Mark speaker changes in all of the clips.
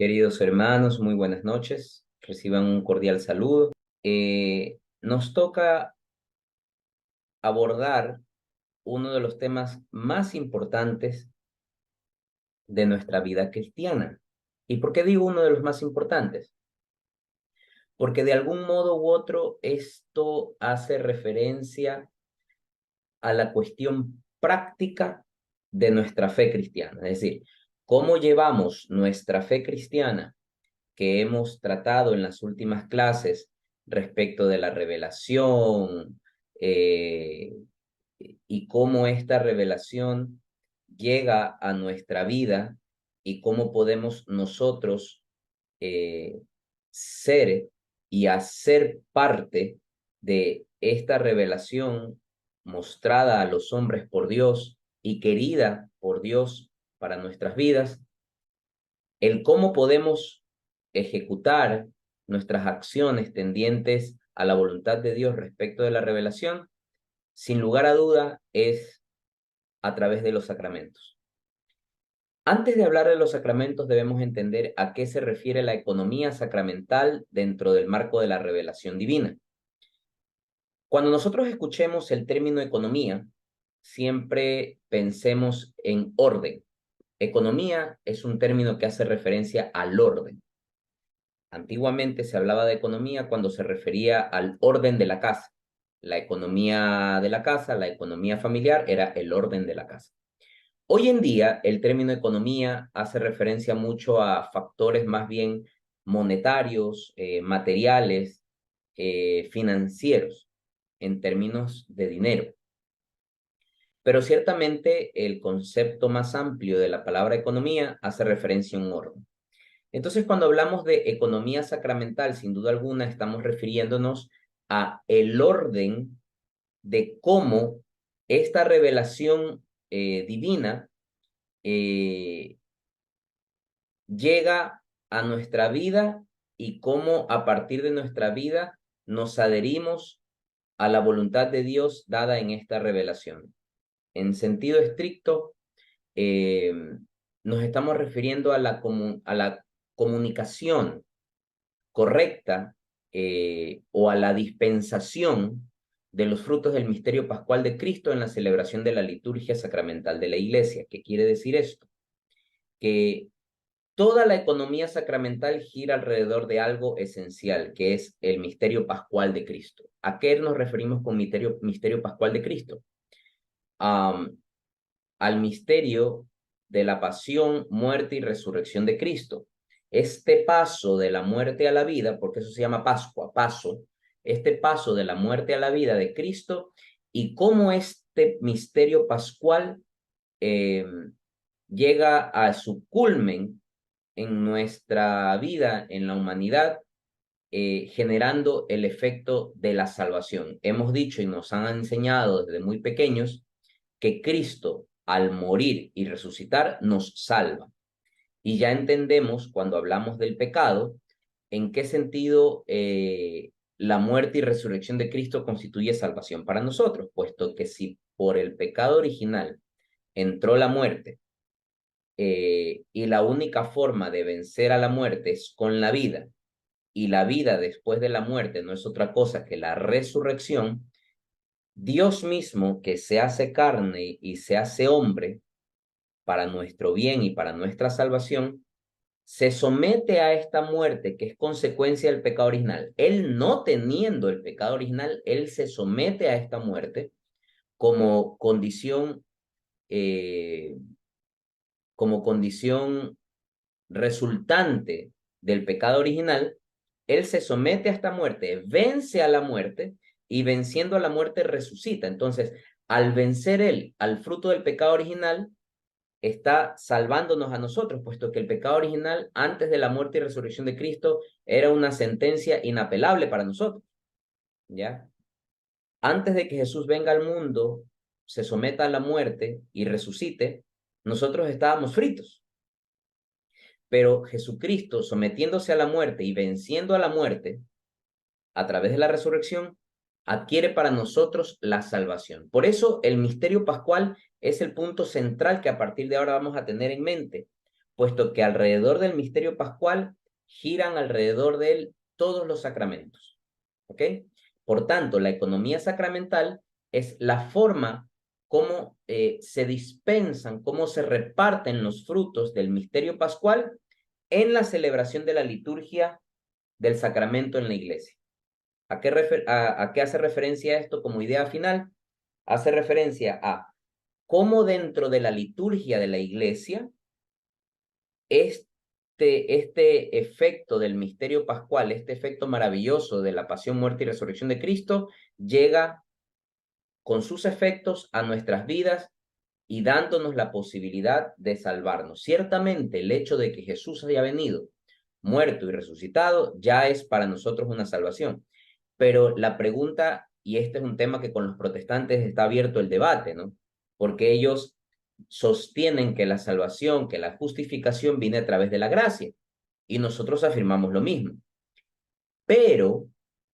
Speaker 1: Queridos hermanos, muy buenas noches. Reciban un cordial saludo. Nos toca abordar uno de los temas más importantes de nuestra vida cristiana. ¿Y por qué digo uno de los más importantes? Porque de algún modo u otro esto hace referencia a la cuestión práctica de nuestra fe cristiana. Es decir, cómo llevamos nuestra fe cristiana que hemos tratado en las últimas clases respecto de la revelación eh, y cómo esta revelación llega a nuestra vida y cómo podemos nosotros eh, ser y hacer parte de esta revelación mostrada a los hombres por Dios y querida por Dios para nuestras vidas, el cómo podemos ejecutar nuestras acciones tendientes a la voluntad de Dios respecto de la revelación, sin lugar a duda, es a través de los sacramentos. Antes de hablar de los sacramentos, debemos entender a qué se refiere la economía sacramental dentro del marco de la revelación divina. Cuando nosotros escuchemos el término economía, siempre pensemos en orden. Economía es un término que hace referencia al orden. Antiguamente se hablaba de economía cuando se refería al orden de la casa. La economía de la casa, la economía familiar, era el orden de la casa. Hoy en día, el término economía hace referencia mucho a factores más bien monetarios, materiales, financieros, en términos de dinero. Pero ciertamente el concepto más amplio de la palabra economía hace referencia a un orden. Entonces, cuando hablamos de economía sacramental, sin duda alguna estamos refiriéndonos a el orden de cómo esta revelación divina eh, llega a nuestra vida y cómo a partir de nuestra vida nos adherimos a la voluntad de Dios dada en esta revelación. En sentido estricto, eh, nos estamos refiriendo a a la comunicación correcta o a la dispensación de los frutos del misterio pascual de Cristo en la celebración de la liturgia sacramental de la Iglesia. ¿Qué quiere decir esto? Que toda la economía sacramental gira alrededor de algo esencial, que es el misterio pascual de Cristo. ¿A qué nos referimos con misterio pascual de Cristo? Um, Al misterio de la pasión, muerte y resurrección de Cristo. Este paso de la muerte a la vida, porque eso se llama Pascua, paso, este paso de la muerte a la vida de Cristo y cómo este misterio pascual eh, llega a su culmen en nuestra vida, en la humanidad, generando el efecto de la salvación. Hemos dicho y nos han enseñado desde muy pequeños que Cristo, al morir y resucitar, nos salva. Y ya entendemos cuando hablamos del pecado, en qué sentido la muerte y resurrección de Cristo constituye salvación para nosotros, puesto que si por el pecado original entró la muerte, y la única forma de vencer a la muerte es con la vida, y la vida después de la muerte no es otra cosa que la resurrección, Dios mismo que se hace carne y se hace hombre para nuestro bien y para nuestra salvación, se somete a esta muerte que es consecuencia del pecado original. Él no teniendo el pecado original, él se somete a esta muerte como condición, eh, como condición resultante del pecado original. Él se somete a esta muerte, vence a la muerte y venciendo a la muerte resucita. Entonces, al vencer él al fruto del pecado original, está salvándonos a nosotros, puesto que el pecado original antes de la muerte y resurrección de Cristo era una sentencia inapelable para nosotros, ¿ya? Antes de que Jesús venga al mundo, se someta a la muerte y resucite, nosotros estábamos fritos. Pero Jesucristo, sometiéndose a la muerte y venciendo a la muerte a través de la resurrección, adquiere para nosotros la salvación. Por eso el misterio pascual es el punto central que a partir de ahora vamos a tener en mente, puesto que alrededor del misterio pascual giran alrededor de él todos los sacramentos. ¿Ok? Por tanto, la economía sacramental es la forma cómo se dispensan, cómo se reparten los frutos del misterio pascual en la celebración de la liturgia del sacramento en la iglesia. ¿A qué hace referencia esto como idea final? Hace referencia a cómo dentro de la liturgia de la iglesia, este efecto del misterio pascual, este efecto maravilloso de la pasión, muerte y resurrección de Cristo, llega con sus efectos a nuestras vidas y dándonos la posibilidad de salvarnos. Ciertamente el hecho de que Jesús haya venido, muerto y resucitado, ya es para nosotros una salvación. Pero la pregunta, y este es un tema que con los protestantes está abierto el debate, ¿no? Porque ellos sostienen que la salvación, que la justificación viene a través de la gracia, y nosotros afirmamos lo mismo. Pero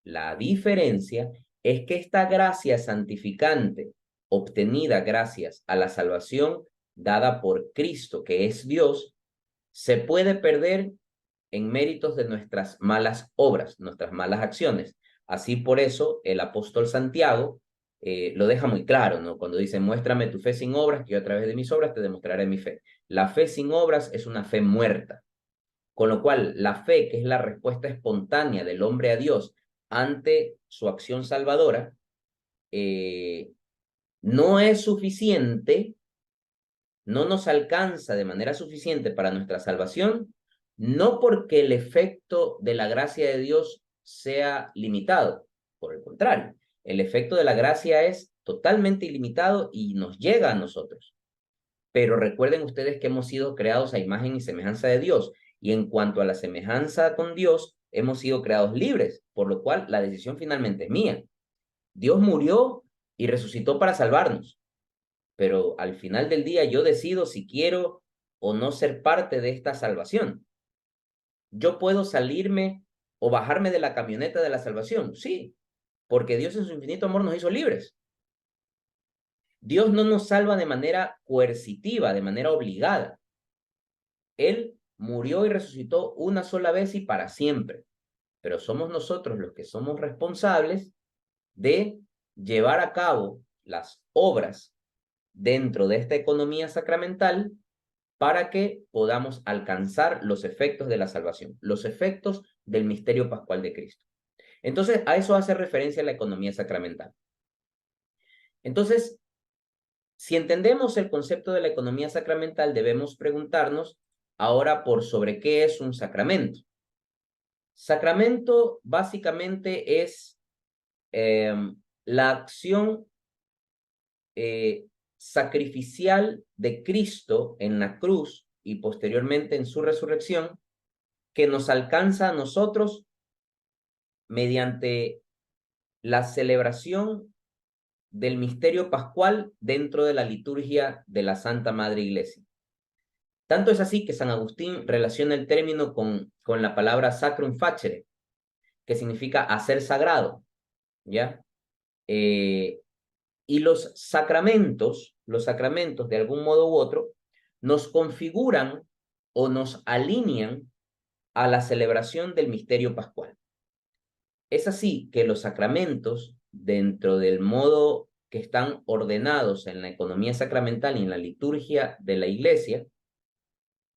Speaker 1: la diferencia es que esta gracia santificante, obtenida gracias a la salvación dada por Cristo, que es Dios, se puede perder en méritos de nuestras malas obras, nuestras malas acciones. Así por eso el apóstol Santiago lo deja muy claro, ¿no? Cuando dice, muéstrame tu fe sin obras, que yo a través de mis obras te demostraré mi fe. La fe sin obras es una fe muerta. Con lo cual, la fe, que es la respuesta espontánea del hombre a Dios ante su acción salvadora, eh, no es suficiente, no nos alcanza de manera suficiente para nuestra salvación, no porque el efecto de la gracia de Dios sea limitado, por el contrario, el efecto de la gracia es totalmente ilimitado y nos llega a nosotros. Pero recuerden ustedes que hemos sido creados a imagen y semejanza de Dios, y en cuanto a la semejanza con Dios, hemos sido creados libres, por lo cual la decisión finalmente es mía. Dios murió y resucitó para salvarnos, pero al final del día yo decido si quiero o no ser parte de esta salvación. Yo puedo salirme o bajarme de la camioneta de la salvación, sí, porque Dios en su infinito amor nos hizo libres. Dios no nos salva de manera coercitiva, de manera obligada. Él murió y resucitó una sola vez y para siempre, pero somos nosotros los que somos responsables de llevar a cabo las obras dentro de esta economía sacramental para que podamos alcanzar los efectos de la salvación, los efectos del misterio pascual de Cristo. Entonces, a eso hace referencia la economía sacramental. Entonces, si entendemos el concepto de la economía sacramental, debemos preguntarnos ahora por sobre qué es un sacramento. Sacramento básicamente es la acción sacrificial de Cristo en la cruz y posteriormente en su resurrección que nos alcanza a nosotros mediante la celebración del misterio pascual dentro de la liturgia de la Santa Madre Iglesia. Tanto es así que San Agustín relaciona el término con la palabra sacrum facere, que significa hacer sagrado, ¿ya? Y los sacramentos de algún modo u otro, nos configuran o nos alinean a la celebración del misterio pascual. Es así que los sacramentos, dentro del modo que están ordenados en la economía sacramental y en la liturgia de la iglesia,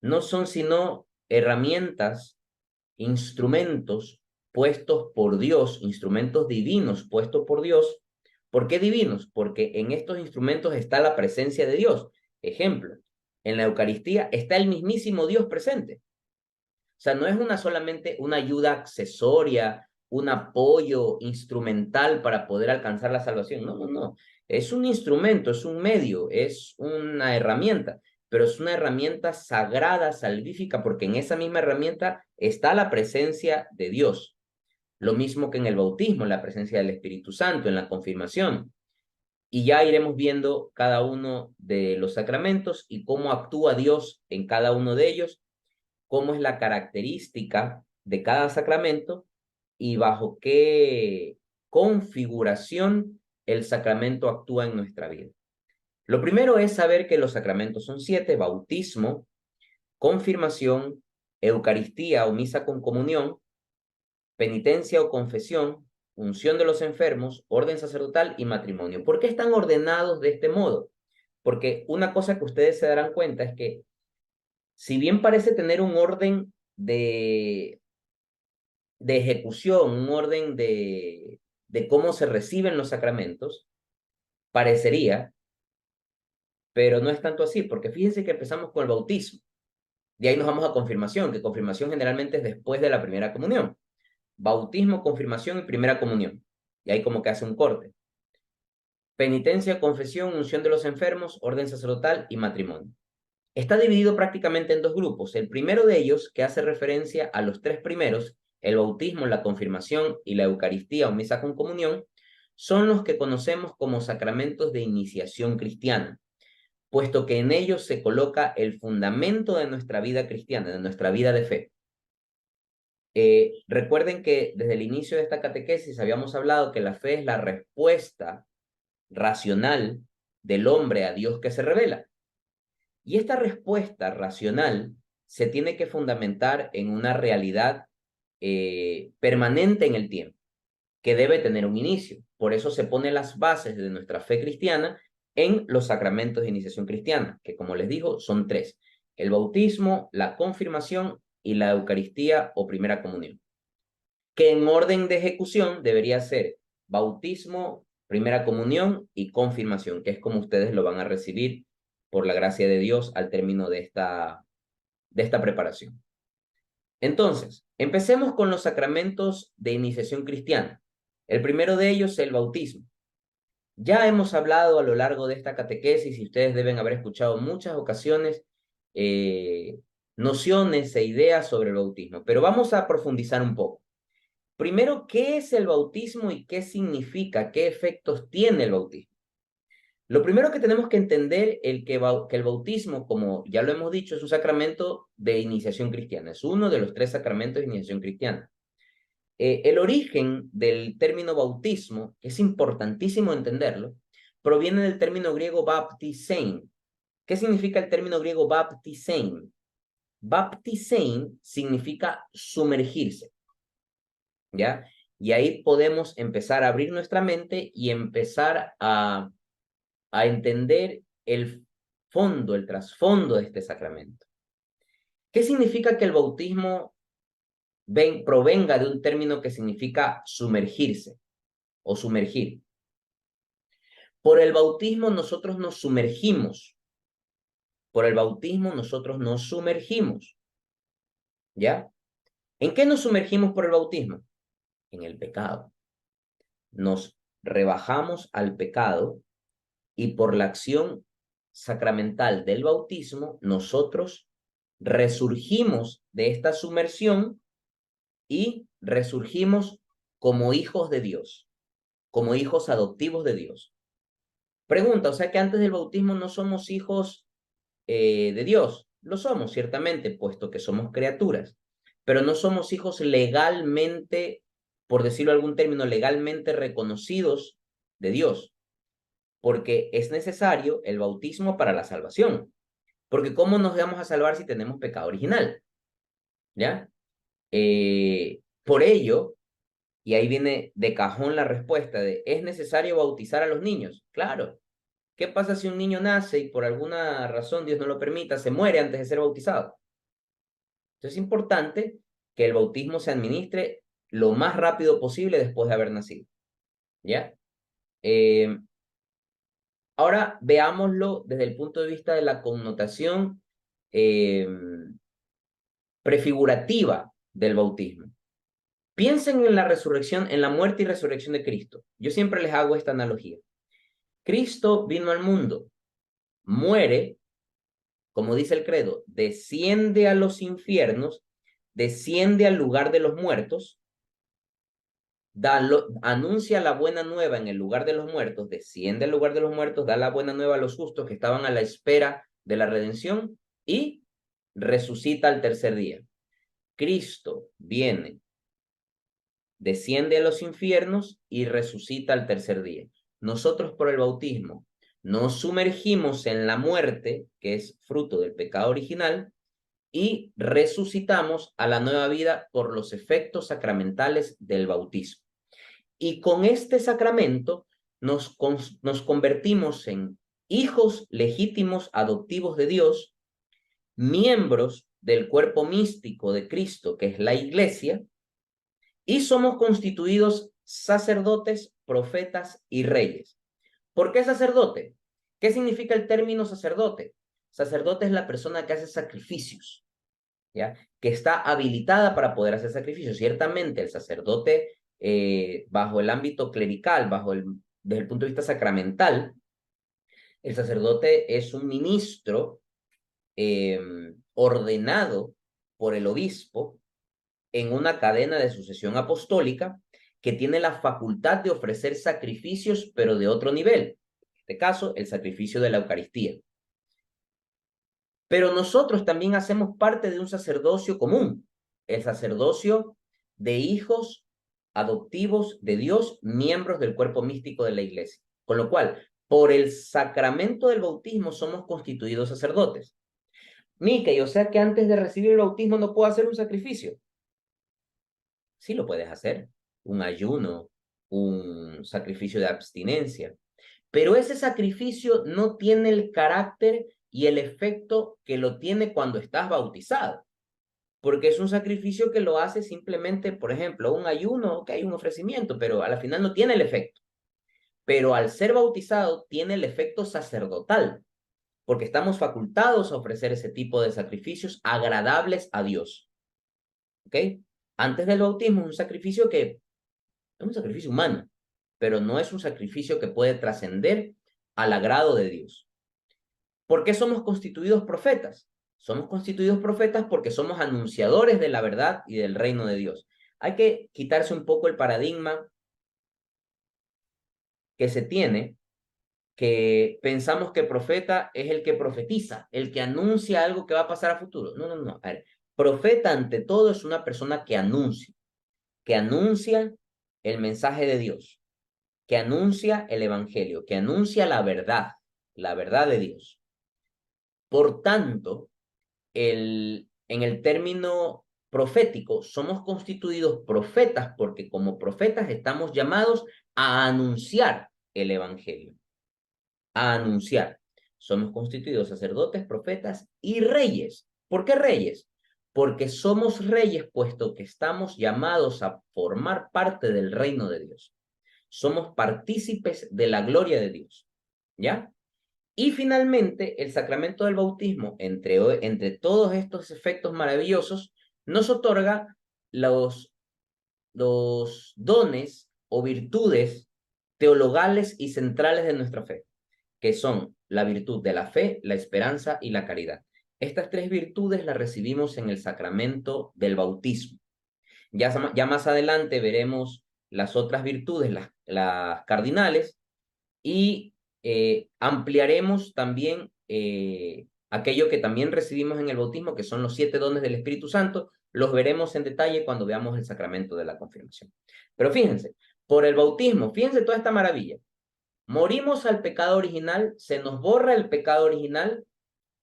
Speaker 1: no son sino herramientas, instrumentos puestos por Dios, instrumentos divinos puestos por Dios. ¿Por qué divinos? Porque en estos instrumentos está la presencia de Dios. Ejemplo, en la Eucaristía está el mismísimo Dios presente. O sea, no es solamente una ayuda accesoria, un apoyo instrumental para poder alcanzar la salvación. No, no, no. Es un instrumento, es un medio, es una herramienta, pero es una herramienta sagrada, salvífica, porque en esa misma herramienta está la presencia de Dios. Lo mismo que en el bautismo, la presencia del Espíritu Santo, en la confirmación. Y ya iremos viendo cada uno de los sacramentos y cómo actúa Dios en cada uno de ellos, cómo es la característica de cada sacramento y bajo qué configuración el sacramento actúa en nuestra vida. Lo primero es saber que los sacramentos son 7: bautismo, confirmación, Eucaristía o misa con comunión, penitencia o confesión, unción de los enfermos, orden sacerdotal y matrimonio. ¿Por qué están ordenados de este modo? Porque una cosa que ustedes se darán cuenta es que si bien parece tener un orden de ejecución, un orden de cómo se reciben los sacramentos, parecería, pero no es tanto así, porque fíjense que empezamos con el bautismo, de ahí nos vamos a confirmación, que confirmación generalmente es después de la primera comunión. Bautismo, confirmación y primera comunión. Y ahí como que hace un corte. Penitencia, confesión, unción de los enfermos, orden sacerdotal y matrimonio. Está dividido prácticamente en dos grupos. El primero de ellos, que hace referencia a los tres primeros, el bautismo, la confirmación y la Eucaristía o misa con comunión, son los que conocemos como sacramentos de iniciación cristiana, puesto que en ellos se coloca el fundamento de nuestra vida cristiana, de nuestra vida de fe. Recuerden que desde el inicio de esta catequesis habíamos hablado que la fe es la respuesta racional del hombre a Dios que se revela. Y esta respuesta racional se tiene que fundamentar en una realidad permanente en el tiempo, que debe tener un inicio. Por eso se ponen las bases de nuestra fe cristiana en los sacramentos de iniciación cristiana, que como les digo, son tres: el bautismo, la confirmación y la Eucaristía o primera comunión, que en orden de ejecución debería ser bautismo, primera comunión y confirmación, que es como ustedes lo van a recibir por la gracia de Dios al término de esta preparación. Entonces, empecemos con los sacramentos de iniciación cristiana. El primero de ellos es el bautismo. Ya hemos hablado a lo largo de esta catequesis y ustedes deben haber escuchado muchas ocasiones nociones e ideas sobre el bautismo, pero vamos a profundizar un poco. Primero, ¿qué es el bautismo y qué significa, qué efectos tiene el bautismo? Lo primero que tenemos que entender es que el bautismo, como ya lo hemos dicho, es un sacramento de iniciación cristiana. Es uno de los tres sacramentos de iniciación cristiana. El origen del término bautismo, que es importantísimo entenderlo, proviene del término griego baptisein. ¿Qué significa el término griego baptisein? Baptisein significa sumergirse, ¿ya? Y ahí podemos empezar a abrir nuestra mente y empezar a entender el fondo, el trasfondo de este sacramento. ¿Qué significa que el bautismo provenga de un término que significa sumergirse o sumergir? Por el bautismo nosotros nos sumergimos. Por el bautismo nosotros nos sumergimos. ¿Ya? ¿En qué nos sumergimos por el bautismo? En el pecado. Nos rebajamos al pecado y por la acción sacramental del bautismo nosotros resurgimos de esta sumersión y resurgimos como hijos de Dios, como hijos adoptivos de Dios. Pregunta, o sea que antes del bautismo no somos hijos de Dios. Lo somos, ciertamente, puesto que somos criaturas, pero no somos hijos legalmente, por decirlo algún término, legalmente reconocidos de Dios, porque es necesario el bautismo para la salvación. Porque ¿cómo nos vamos a salvar si tenemos pecado original? ¿Ya? Por ello, y ahí viene de cajón la respuesta de, ¿es necesario bautizar a los niños? Claro. ¿Qué pasa si un niño nace y por alguna razón, Dios no lo permita, se muere antes de ser bautizado? Entonces es importante que el bautismo se administre lo más rápido posible después de haber nacido. ¿Ya? Eh, Ahora veámoslo desde el punto de vista de la connotación eh, prefigurativa del bautismo. Piensen en la resurrección, en la muerte y resurrección de Cristo. Yo siempre les hago esta analogía. Cristo vino al mundo, muere, como dice el credo, desciende a los infiernos, desciende al lugar de los muertos, anuncia la buena nueva en el lugar de los muertos, desciende al lugar de los muertos, da la buena nueva a los justos que estaban a la espera de la redención y resucita al tercer día. Cristo viene, desciende a los infiernos y resucita al tercer día. Nosotros por el bautismo nos sumergimos en la muerte, que es fruto del pecado original, y resucitamos a la nueva vida por los efectos sacramentales del bautismo. Y con este sacramento nos convertimos en hijos legítimos adoptivos de Dios, miembros del cuerpo místico de Cristo, que es la Iglesia, y somos constituidos sacerdotes, profetas y reyes. ¿Por qué sacerdote? ¿Qué significa el término sacerdote? Sacerdote es la persona que hace sacrificios, ¿ya? Que está habilitada para poder hacer sacrificios. Ciertamente el sacerdote, bajo el ámbito clerical, desde el punto de vista sacramental, el sacerdote es un ministro ordenado por el obispo en una cadena de sucesión apostólica que tiene la facultad de ofrecer sacrificios, pero de otro nivel. En este caso, el sacrificio de la Eucaristía. Pero nosotros también hacemos parte de un sacerdocio común, el sacerdocio de hijos adoptivos de Dios, miembros del cuerpo místico de la Iglesia. Con lo cual, por el sacramento del bautismo somos constituidos sacerdotes. Mickey, o sea que antes de recibir el bautismo no puedo hacer un sacrificio. Sí lo puedes hacer, un ayuno, un sacrificio de abstinencia, pero ese sacrificio no tiene el carácter y el efecto que lo tiene cuando estás bautizado, porque es un sacrificio que lo hace simplemente, por ejemplo, un ayuno, ok, un ofrecimiento, pero a la final no tiene el efecto. Pero al ser bautizado tiene el efecto sacerdotal, porque estamos facultados a ofrecer ese tipo de sacrificios agradables a Dios. ¿Ok? Antes del bautismo es un sacrificio que es un sacrificio humano, pero no es un sacrificio que puede trascender al agrado de Dios. ¿Por qué somos constituidos profetas? Somos constituidos profetas porque somos anunciadores de la verdad y del reino de Dios. Hay que quitarse un poco el paradigma que se tiene, que pensamos que profeta es el que profetiza, el que anuncia algo que va a pasar a futuro. No, no, no. A ver, profeta ante todo es una persona que anuncia el mensaje de Dios, que anuncia el evangelio, que anuncia la verdad de Dios. Por tanto, en el término profético, somos constituidos profetas porque como profetas estamos llamados a anunciar el evangelio, a anunciar. Somos constituidos sacerdotes, profetas y reyes. ¿Por qué reyes? Porque somos reyes puesto que estamos llamados a formar parte del reino de Dios. Somos partícipes de la gloria de Dios. ¿Ya? Y finalmente, el sacramento del bautismo, entre todos estos efectos maravillosos, nos otorga los dones o virtudes teologales y centrales de nuestra fe, que son la virtud de la fe, la esperanza y la caridad. Estas tres virtudes las recibimos en el sacramento del bautismo. Ya más adelante veremos las otras virtudes, las cardinales, y ampliaremos también aquello que también recibimos en el bautismo, que son los 7 dones del Espíritu Santo. Los veremos en detalle cuando veamos el sacramento de la confirmación. Pero fíjense, por el bautismo, fíjense toda esta maravilla. Morimos al pecado original, se nos borra el pecado original,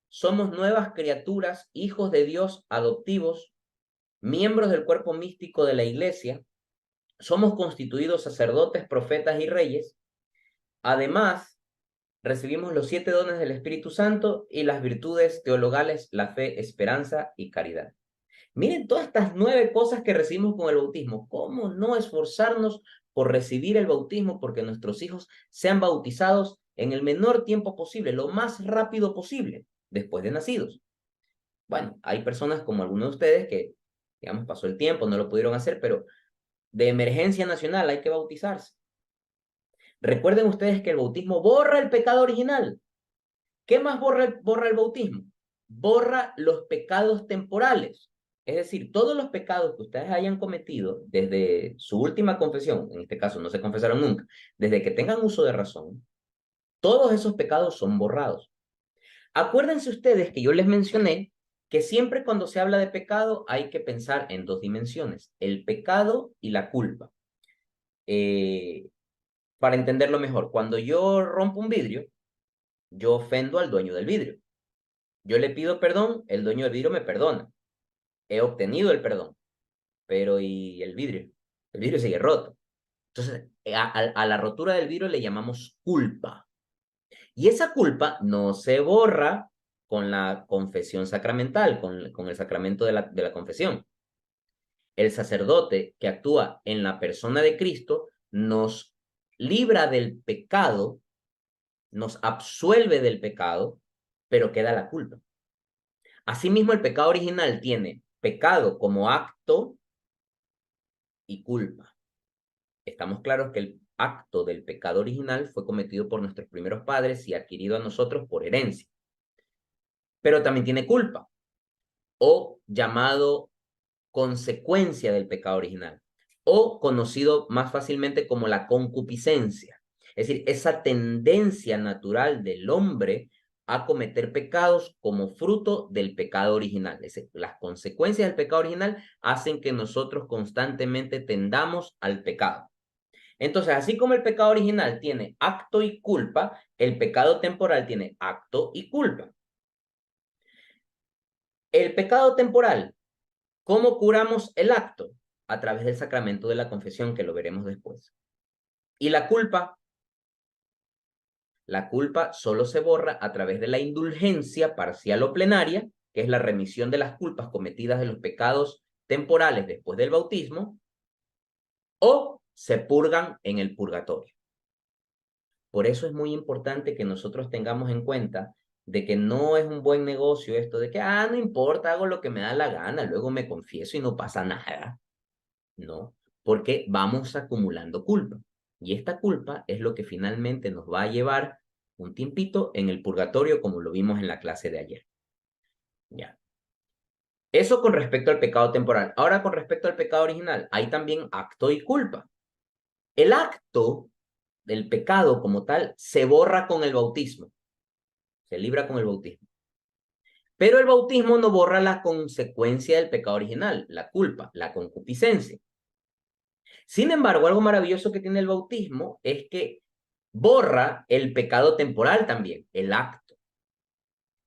Speaker 1: somos nuevas criaturas, hijos de Dios adoptivos, miembros del cuerpo místico de la Iglesia, somos constituidos sacerdotes, profetas y reyes. Además, recibimos los 7 dones del Espíritu Santo y las virtudes teologales, la fe, esperanza y caridad. Miren todas estas 9 cosas que recibimos con el bautismo. ¿Cómo no esforzarnos por recibir el bautismo porque nuestros hijos sean bautizados en el menor tiempo posible, lo más rápido posible, después de nacidos? Bueno, hay personas como algunos de ustedes que, digamos, pasó el tiempo, no lo pudieron hacer, pero de emergencia nacional hay que bautizarse. Recuerden ustedes que el bautismo borra el pecado original. ¿Qué más borra el bautismo? Borra los pecados temporales. Es decir, todos los pecados que ustedes hayan cometido desde su última confesión, en este caso no se confesaron nunca, desde que tengan uso de razón, todos esos pecados son borrados. Acuérdense ustedes que yo les mencioné que siempre cuando se habla de pecado hay que pensar en 2 dimensiones, el pecado y la culpa. Para entenderlo mejor, cuando yo rompo un vidrio, yo ofendo al dueño del vidrio. Yo le pido perdón, el dueño del vidrio me perdona. He obtenido el perdón, pero ¿y el vidrio? El vidrio sigue roto. Entonces, a la rotura del vidrio le llamamos culpa. Y esa culpa no se borra con la confesión sacramental, con el sacramento de la confesión. El sacerdote que actúa en la persona de Cristo nos libra del pecado, nos absuelve del pecado, pero queda la culpa. Asimismo, el pecado original tiene pecado como acto y culpa. Estamos claros que el acto del pecado original fue cometido por nuestros primeros padres y adquirido a nosotros por herencia. Pero también tiene culpa, o llamado consecuencia del pecado original, o conocido más fácilmente como la concupiscencia. Es decir, esa tendencia natural del hombre a cometer pecados como fruto del pecado original. Es decir, las consecuencias del pecado original hacen que nosotros constantemente tendamos al pecado. Entonces, así como el pecado original tiene acto y culpa, el pecado temporal tiene acto y culpa. El pecado temporal, ¿cómo curamos el acto? A través del sacramento de la confesión, que lo veremos después. Y la culpa solo se borra a través de la indulgencia parcial o plenaria, que es la remisión de las culpas cometidas de los pecados temporales después del bautismo, o se purgan en el purgatorio. Por eso es muy importante que nosotros tengamos en cuenta de que no es un buen negocio esto de que, no importa, hago lo que me da la gana, luego me confieso y no pasa nada. No, porque vamos acumulando culpa. Y esta culpa es lo que finalmente nos va a llevar un tiempito en el purgatorio, como lo vimos en la clase de ayer. Ya. Eso con respecto al pecado temporal. Ahora con respecto al pecado original, hay también acto y culpa. El acto del pecado como tal se borra con el bautismo, se libra con el bautismo. Pero el bautismo no borra la consecuencia del pecado original, la culpa, la concupiscencia. Sin embargo, algo maravilloso que tiene el bautismo es que borra el pecado temporal también, el acto.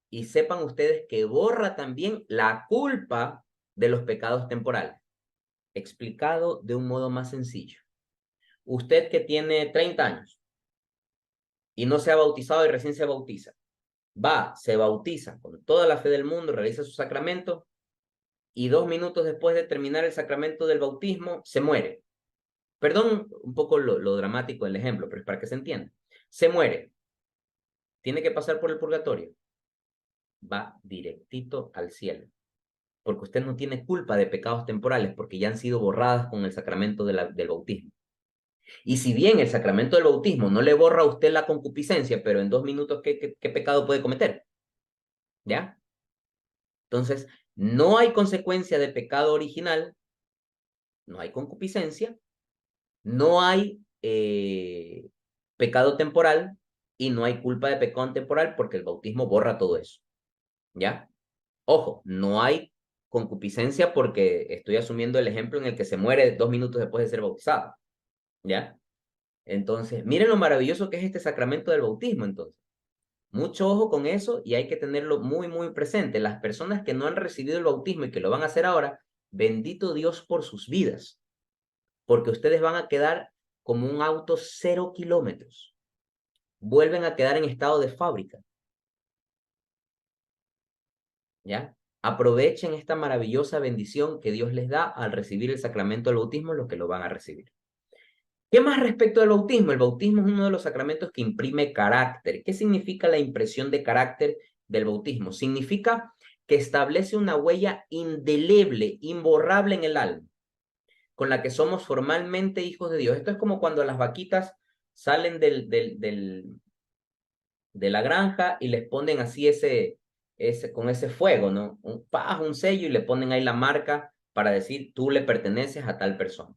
Speaker 1: Y sepan ustedes que borra también la culpa de los pecados temporales. Explicado de un modo más sencillo. Usted que tiene 30 años y no se ha bautizado y recién se bautiza, va, se bautiza con toda la fe del mundo, realiza su sacramento y 2 minutos después de terminar el sacramento del bautismo, se muere. Perdón un poco lo dramático del ejemplo, pero es para que se entienda. Se muere, tiene que pasar por el purgatorio, va directito al cielo, porque usted no tiene culpa de pecados temporales, porque ya han sido borradas con el sacramento del bautismo. Y si bien el sacramento del bautismo no le borra a usted la concupiscencia, pero en 2 minutos, ¿qué pecado puede cometer? ¿Ya? Entonces, no hay consecuencia de pecado original, no hay concupiscencia, no hay pecado temporal y no hay culpa de pecado temporal porque el bautismo borra todo eso. ¿Ya? Ojo, no hay concupiscencia porque estoy asumiendo el ejemplo en el que se muere 2 minutos después de ser bautizado. ¿Ya? Entonces, miren lo maravilloso que es este sacramento del bautismo, entonces. Mucho ojo con eso y hay que tenerlo muy, muy presente. Las personas que no han recibido el bautismo y que lo van a hacer ahora, bendito Dios por sus vidas, porque ustedes van a quedar como un auto 0 kilómetros. Vuelven a quedar en estado de fábrica. ¿Ya? Aprovechen esta maravillosa bendición que Dios les da al recibir el sacramento del bautismo, los que lo van a recibir. ¿Qué más respecto al bautismo? El bautismo es uno de los sacramentos que imprime carácter. ¿Qué significa la impresión de carácter del bautismo? Significa que establece una huella indeleble, imborrable en el alma, con la que somos formalmente hijos de Dios. Esto es como cuando las vaquitas salen de la granja y les ponen así con ese fuego, ¿no? Un sello y le ponen ahí la marca para decir, tú le perteneces a tal persona.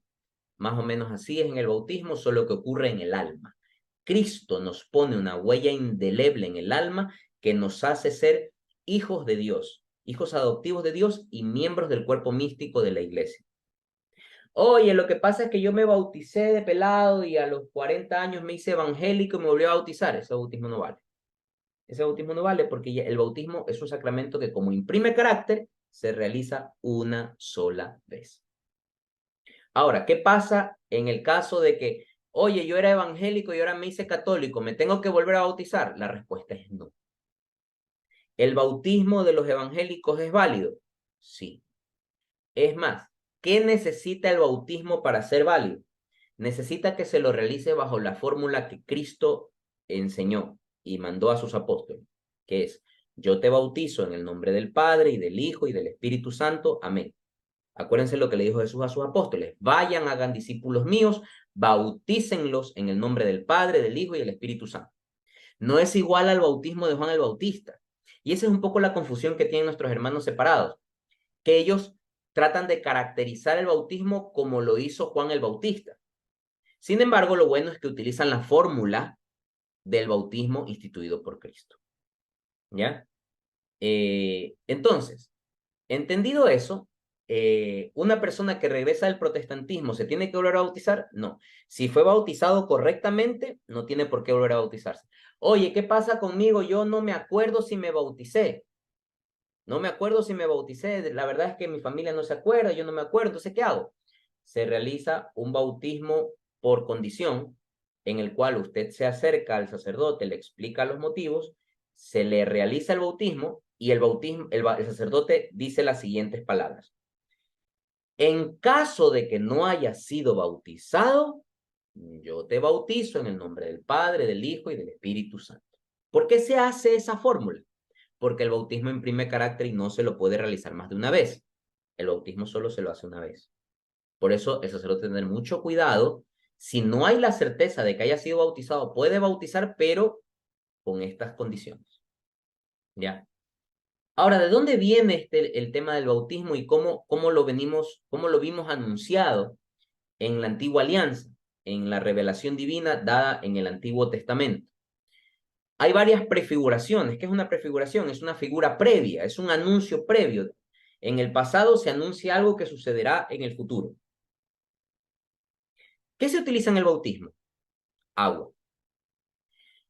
Speaker 1: Más o menos así es en el bautismo, solo que ocurre en el alma. Cristo nos pone una huella indeleble en el alma que nos hace ser hijos de Dios, hijos adoptivos de Dios y miembros del cuerpo místico de la iglesia. Oye, lo que pasa es que yo me bauticé de pelado y a los 40 años me hice evangélico y me volví a bautizar. Ese bautismo no vale. Ese bautismo no vale porque el bautismo es un sacramento que como imprime carácter, se realiza una sola vez. Ahora, ¿qué pasa en el caso de que, oye, yo era evangélico y ahora me hice católico, ¿me tengo que volver a bautizar? La respuesta es no. ¿El bautismo de los evangélicos es válido? Sí. Es más, ¿qué necesita el bautismo para ser válido? Necesita que se lo realice bajo la fórmula que Cristo enseñó y mandó a sus apóstoles, que es, yo te bautizo en el nombre del Padre y del Hijo y del Espíritu Santo. Amén. Acuérdense lo que le dijo Jesús a sus apóstoles. Vayan, hagan discípulos míos, bautícenlos en el nombre del Padre, del Hijo y del Espíritu Santo. No es igual al bautismo de Juan el Bautista. Y esa es un poco la confusión que tienen nuestros hermanos separados, que ellos tratan de caracterizar el bautismo como lo hizo Juan el Bautista. Sin embargo, lo bueno es que utilizan la fórmula del bautismo instituido por Cristo. ¿Ya? Entonces, entendido eso, una persona que regresa del protestantismo, ¿se tiene que volver a bautizar? No. Si fue bautizado correctamente, no tiene por qué volver a bautizarse. Oye, ¿qué pasa conmigo? Yo no me acuerdo si me bauticé. No me acuerdo si me bauticé. La verdad es que mi familia no se acuerda, yo no me acuerdo. Entonces, ¿qué hago? Se realiza un bautismo por condición en el cual usted se acerca al sacerdote, le explica los motivos, se le realiza el bautismo y el sacerdote dice las siguientes palabras. En caso de que no hayas sido bautizado, yo te bautizo en el nombre del Padre, del Hijo y del Espíritu Santo. ¿Por qué se hace esa fórmula? Porque el bautismo imprime carácter y no se lo puede realizar más de una vez. El bautismo solo se lo hace una vez. Por eso el sacerdote debe tener mucho cuidado. Si no hay la certeza de que haya sido bautizado, puede bautizar, pero con estas condiciones. ¿Ya? Ahora, ¿de dónde viene el tema del bautismo y cómo lo vimos anunciado en la antigua alianza, en la revelación divina dada en el Antiguo Testamento? Hay varias prefiguraciones. ¿Qué es una prefiguración? Es una figura previa, es un anuncio previo. En el pasado se anuncia algo que sucederá en el futuro. ¿Qué se utiliza en el bautismo? Agua.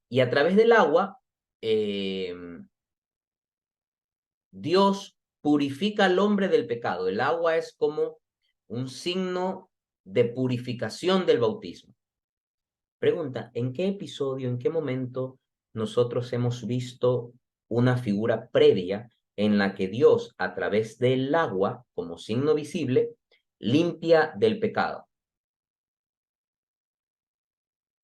Speaker 1: Y a través del agua, eh, Dios purifica al hombre del pecado. El agua es como un signo de purificación del bautismo. Pregunta, ¿en qué episodio, en qué momento nosotros hemos visto una figura previa en la que Dios, a través del agua, como signo visible, limpia del pecado?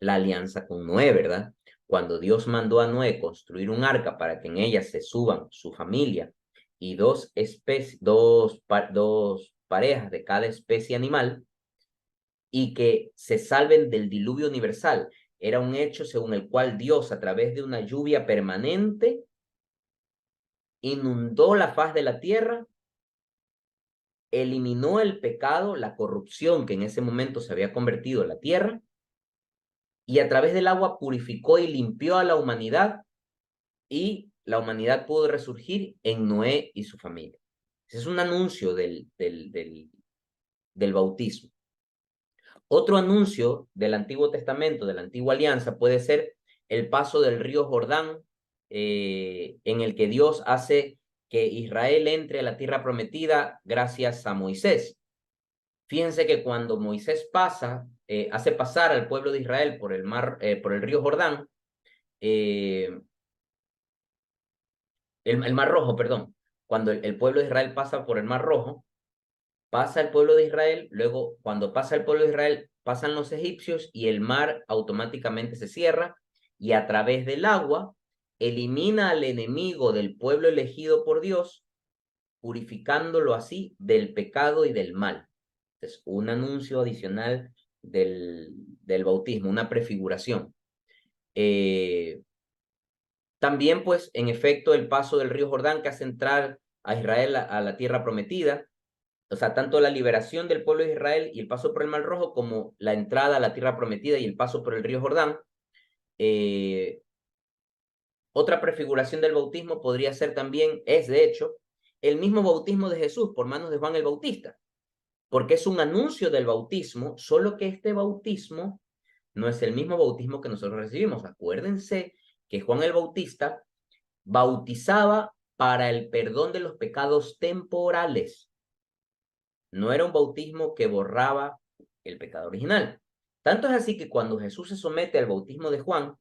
Speaker 1: La alianza con Noé, ¿verdad? Cuando Dios mandó a Noé construir un arca para que en ella se suban su familia y dos parejas de cada especie animal y que se salven del diluvio universal. Era un hecho según el cual Dios, a través de una lluvia permanente, inundó la faz de la tierra, eliminó el pecado, la corrupción que en ese momento se había convertido en la tierra, y a través del agua purificó y limpió a la humanidad, y la humanidad pudo resurgir en Noé y su familia. Ese es un anuncio del bautismo. Otro anuncio del Antiguo Testamento, de la Antigua Alianza, puede ser el paso del río Jordán, en el que Dios hace que Israel entre a la tierra prometida gracias a Moisés. Fíjense que cuando Moisés hace pasar al pueblo de Israel por el río Jordán, eh, el Mar Rojo, perdón, cuando el pueblo de Israel pasa por el Mar Rojo, pasa el pueblo de Israel, luego cuando pasa el pueblo de Israel, pasan los egipcios y el mar automáticamente se cierra y a través del agua elimina al enemigo del pueblo elegido por Dios, purificándolo así del pecado y del mal. Es un anuncio adicional del bautismo, una prefiguración. Eh, También, pues, en efecto, el paso del río Jordán que hace entrar a Israel a la tierra prometida, o sea, tanto la liberación del pueblo de Israel y el paso por el Mar Rojo como la entrada a la tierra prometida y el paso por el río Jordán. Eh, Otra prefiguración del bautismo podría ser también, es de hecho, el mismo bautismo de Jesús por manos de Juan el Bautista, porque es un anuncio del bautismo, solo que este bautismo no es el mismo bautismo que nosotros recibimos. Acuérdense que Juan el Bautista bautizaba para el perdón de los pecados temporales. No era un bautismo que borraba el pecado original. Tanto es así que cuando Jesús se somete al bautismo de Juan,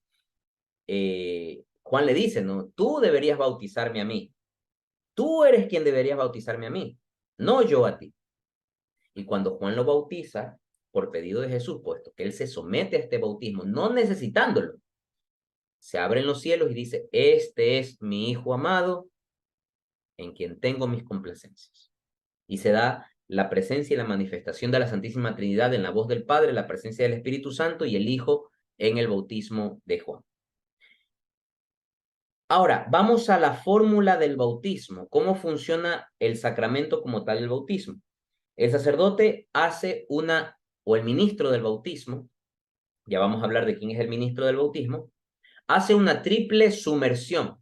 Speaker 1: Juan le dice, no, tú deberías bautizarme a mí. Tú eres quien deberías bautizarme a mí, no yo a ti. Y cuando Juan lo bautiza, por pedido de Jesús, puesto que él se somete a este bautismo, no necesitándolo, se abren los cielos y dice, este es mi Hijo amado, en quien tengo mis complacencias. Y se da la presencia y la manifestación de la Santísima Trinidad en la voz del Padre, la presencia del Espíritu Santo y el Hijo en el bautismo de Juan. Ahora, vamos a la fórmula del bautismo. ¿Cómo funciona el sacramento como tal del bautismo? El sacerdote hace o el ministro del bautismo, ya vamos a hablar de quién es el ministro del bautismo, hace una triple sumersión.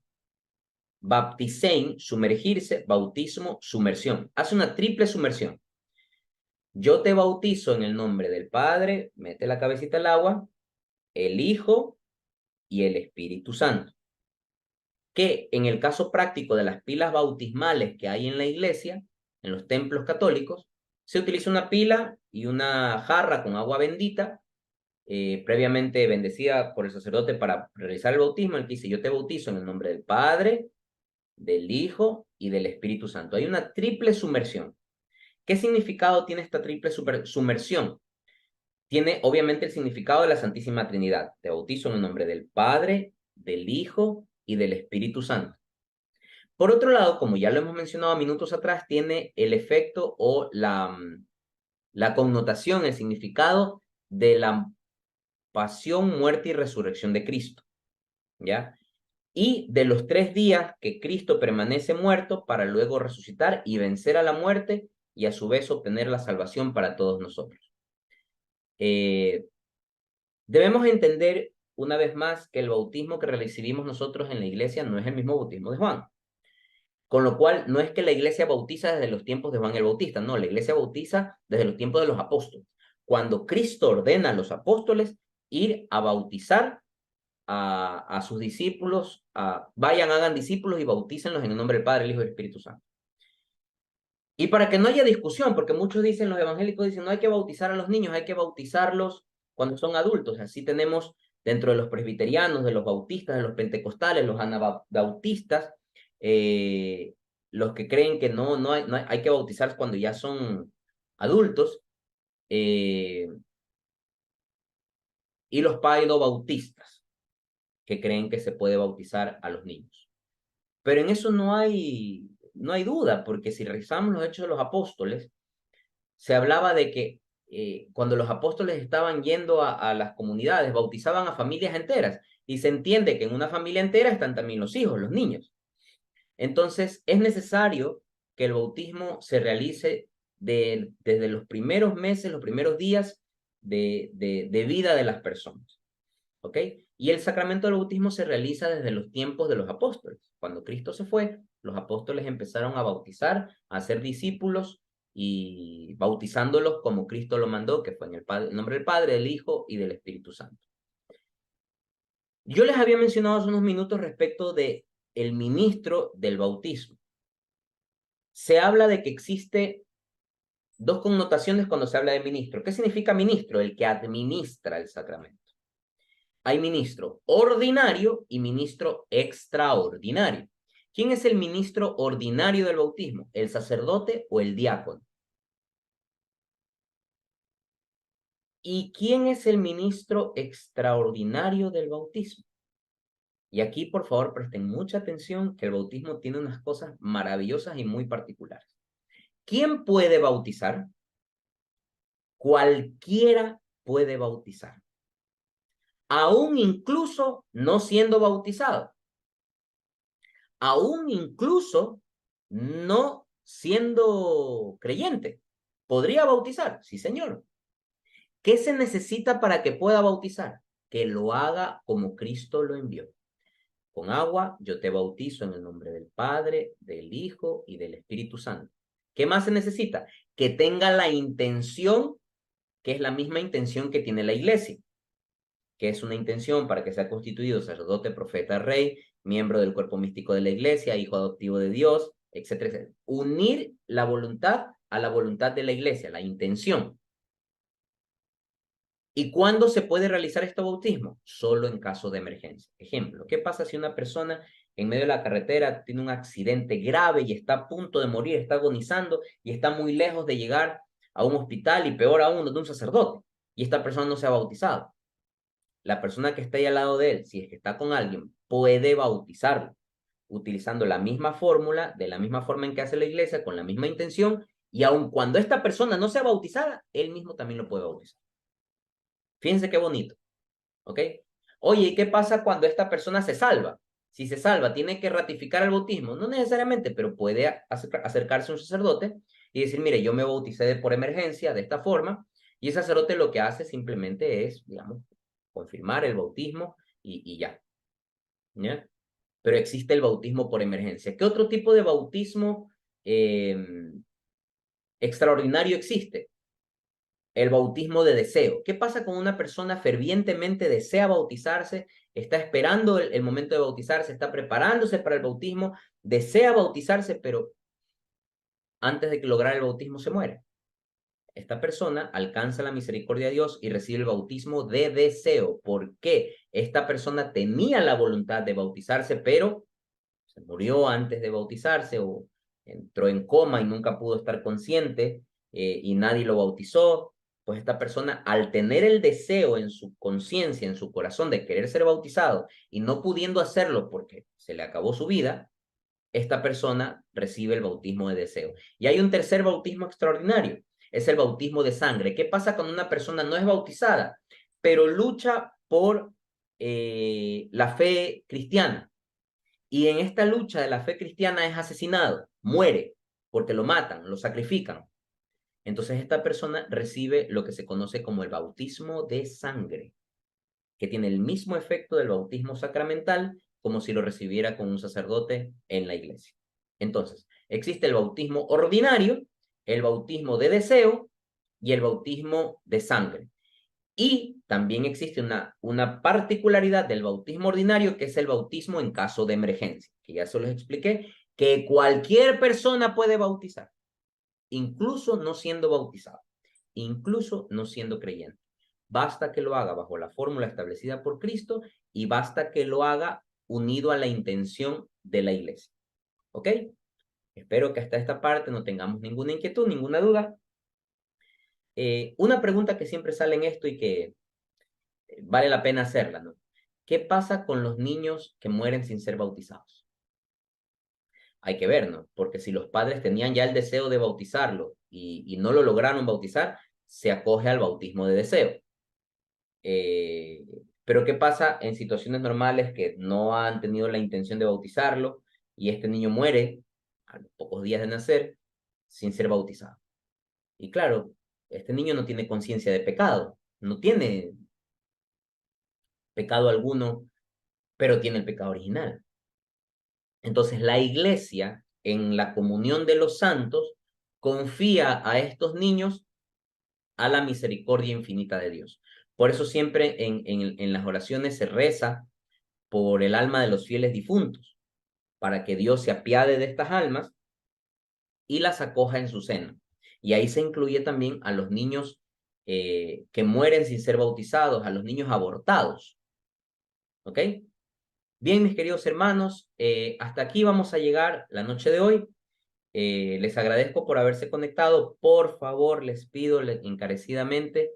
Speaker 1: Baptisein, sumergirse, bautismo, sumersión. Hace una triple sumersión. Yo te bautizo en el nombre del Padre, mete la cabecita al agua, el Hijo y el Espíritu Santo. Que en el caso práctico de las pilas bautismales que hay en la iglesia, en los templos católicos, se utiliza una pila y una jarra con agua bendita, previamente bendecida por el sacerdote para realizar el bautismo. Él dice, yo te bautizo en el nombre del Padre, del Hijo y del Espíritu Santo. Hay una triple sumersión. ¿Qué significado tiene esta triple sumersión? Tiene obviamente el significado de la Santísima Trinidad. Te bautizo en el nombre del Padre, del Hijo y del Espíritu Santo. Por otro lado, como ya lo hemos mencionado minutos atrás, tiene el efecto o la connotación, el significado de la pasión, muerte y resurrección de Cristo, ¿ya? Y de los 3 días que Cristo permanece muerto para luego resucitar y vencer a la muerte y a su vez obtener la salvación para todos nosotros. Debemos entender una vez más que el bautismo que recibimos nosotros en la iglesia no es el mismo bautismo de Juan. Con lo cual, no es que la iglesia bautiza desde los tiempos de Juan el Bautista, no, la iglesia bautiza desde los tiempos de los apóstoles. Cuando Cristo ordena a los apóstoles ir a bautizar a sus discípulos, vayan, hagan discípulos y bautícenlos en el nombre del Padre, el Hijo y el Espíritu Santo. Y para que no haya discusión, porque muchos dicen, los evangélicos dicen, no hay que bautizar a los niños, hay que bautizarlos cuando son adultos. Así tenemos dentro de los presbiterianos, de los bautistas, de los pentecostales, los anabautistas, los que creen que no hay que bautizar cuando ya son adultos, y los paedobautistas, que creen que se puede bautizar a los niños. Pero en eso no hay duda, porque si revisamos los Hechos de los Apóstoles, se hablaba de que cuando los apóstoles estaban yendo a las comunidades, bautizaban a familias enteras, y se entiende que en una familia entera están también los hijos, los niños. Entonces, es necesario que el bautismo se realice desde los primeros meses, los primeros días de vida de las personas. ¿Ok? Y el sacramento del bautismo se realiza desde los tiempos de los apóstoles. Cuando Cristo se fue, los apóstoles empezaron a bautizar, a hacer discípulos y bautizándolos como Cristo lo mandó, que fue en el nombre del Padre, del Hijo y del Espíritu Santo. Yo les había mencionado hace unos minutos respecto de el ministro del bautismo. Se habla de que existe dos connotaciones cuando se habla de ministro. ¿Qué significa ministro? El que administra el sacramento. Hay ministro ordinario y ministro extraordinario. ¿Quién es el ministro ordinario del bautismo? ¿El sacerdote o el diácono? ¿Y quién es el ministro extraordinario del bautismo? Y aquí, por favor, presten mucha atención que el bautismo tiene unas cosas maravillosas y muy particulares. ¿Quién puede bautizar? Cualquiera puede bautizar, aún incluso no siendo bautizado, aún incluso no siendo creyente. ¿Podría bautizar? Sí, señor. ¿Qué se necesita para que pueda bautizar? Que lo haga como Cristo lo envió. Con agua yo te bautizo en el nombre del Padre, del Hijo y del Espíritu Santo. ¿Qué más se necesita? Que tenga la intención, que es la misma intención que tiene la iglesia. que es una intención para que sea constituido sacerdote, profeta, rey, miembro del cuerpo místico de la iglesia, hijo adoptivo de Dios, etcétera, etcétera. Unir la voluntad a la voluntad de la iglesia, la intención. ¿Y cuándo se puede realizar este bautismo? Solo en caso de emergencia. Ejemplo, ¿qué pasa si una persona en medio de la carretera tiene un accidente grave y está a punto de morir, está agonizando y está muy lejos de llegar a un hospital y peor aún, de un sacerdote, y esta persona no se ha bautizado? La persona que está ahí al lado de él, si es que está con alguien, puede bautizarlo, utilizando la misma fórmula, de la misma forma en que hace la iglesia, con la misma intención, y aun cuando esta persona no sea bautizada, él mismo también lo puede bautizar. Fíjense qué bonito, ¿ok? Oye, ¿y qué pasa cuando esta persona se salva? Si se salva, ¿tiene que ratificar el bautismo? No necesariamente, pero puede acercarse a un sacerdote y decir, mire, yo me bauticé por emergencia de esta forma, y el sacerdote lo que hace simplemente es, digamos, confirmar el bautismo y ya, ¿ya? Pero existe el bautismo por emergencia. ¿Qué otro tipo de bautismo extraordinario existe? El bautismo de deseo. ¿Qué pasa con una persona fervientemente desea bautizarse, está esperando el momento de bautizarse, está preparándose para el bautismo, desea bautizarse, pero antes de que lograr el bautismo se muere? Esta persona alcanza la misericordia de Dios y recibe el bautismo de deseo. ¿Por qué? Esta persona tenía la voluntad de bautizarse, pero se murió antes de bautizarse o entró en coma y nunca pudo estar consciente, y nadie lo bautizó. Pues esta persona, al tener el deseo en su conciencia, en su corazón de querer ser bautizado y no pudiendo hacerlo porque se le acabó su vida, esta persona recibe el bautismo de deseo. Y hay un tercer bautismo extraordinario, es el bautismo de sangre. ¿Qué pasa cuando una persona no es bautizada, pero lucha por la fe cristiana? Y en esta lucha de la fe cristiana es asesinado, muere, porque lo matan, lo sacrifican. Entonces esta persona recibe lo que se conoce como el bautismo de sangre, que tiene el mismo efecto del bautismo sacramental, como si lo recibiera con un sacerdote en la iglesia. Entonces, existe el bautismo ordinario, el bautismo de deseo y el bautismo de sangre. Y también existe una particularidad del bautismo ordinario, que es el bautismo en caso de emergencia, que ya se los expliqué, que cualquier persona puede bautizar, incluso no siendo bautizado, incluso no siendo creyente. Basta que lo haga bajo la fórmula establecida por Cristo y basta que lo haga unido a la intención de la iglesia. ¿Ok? Espero que hasta esta parte no tengamos ninguna inquietud, ninguna duda. Una pregunta que siempre sale en esto y que vale la pena hacerla, ¿no? ¿Qué pasa con los niños que mueren sin ser bautizados? Hay que ver, ¿no? Porque si los padres tenían ya el deseo de bautizarlo y no lo lograron bautizar, se acoge al bautismo de deseo. Eh, pero ¿qué pasa en situaciones normales que no han tenido la intención de bautizarlo y este niño muere a los pocos días de nacer sin ser bautizado? Y claro, este niño no tiene conciencia de pecado, no tiene pecado alguno, pero tiene el pecado original. Entonces la iglesia, en la comunión de los santos, confía a estos niños a la misericordia infinita de Dios. Por eso siempre en las oraciones se reza por el alma de los fieles difuntos, para que Dios se apiade de estas almas y las acoja en su seno. Y ahí se incluye también a los niños que mueren sin ser bautizados, a los niños abortados. ¿Ok? Bien, mis queridos hermanos, hasta aquí vamos a llegar la noche de hoy. Les agradezco por haberse conectado. Por favor, les pido encarecidamente,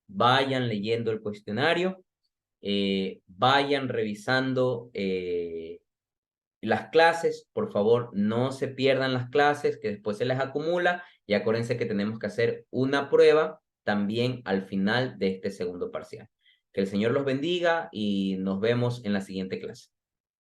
Speaker 1: vayan leyendo el cuestionario, vayan revisando las clases. Por favor, no se pierdan las clases, que después se les acumula. Y acuérdense que tenemos que hacer una prueba también al final de este segundo parcial. Que el Señor los bendiga y nos vemos en la siguiente clase.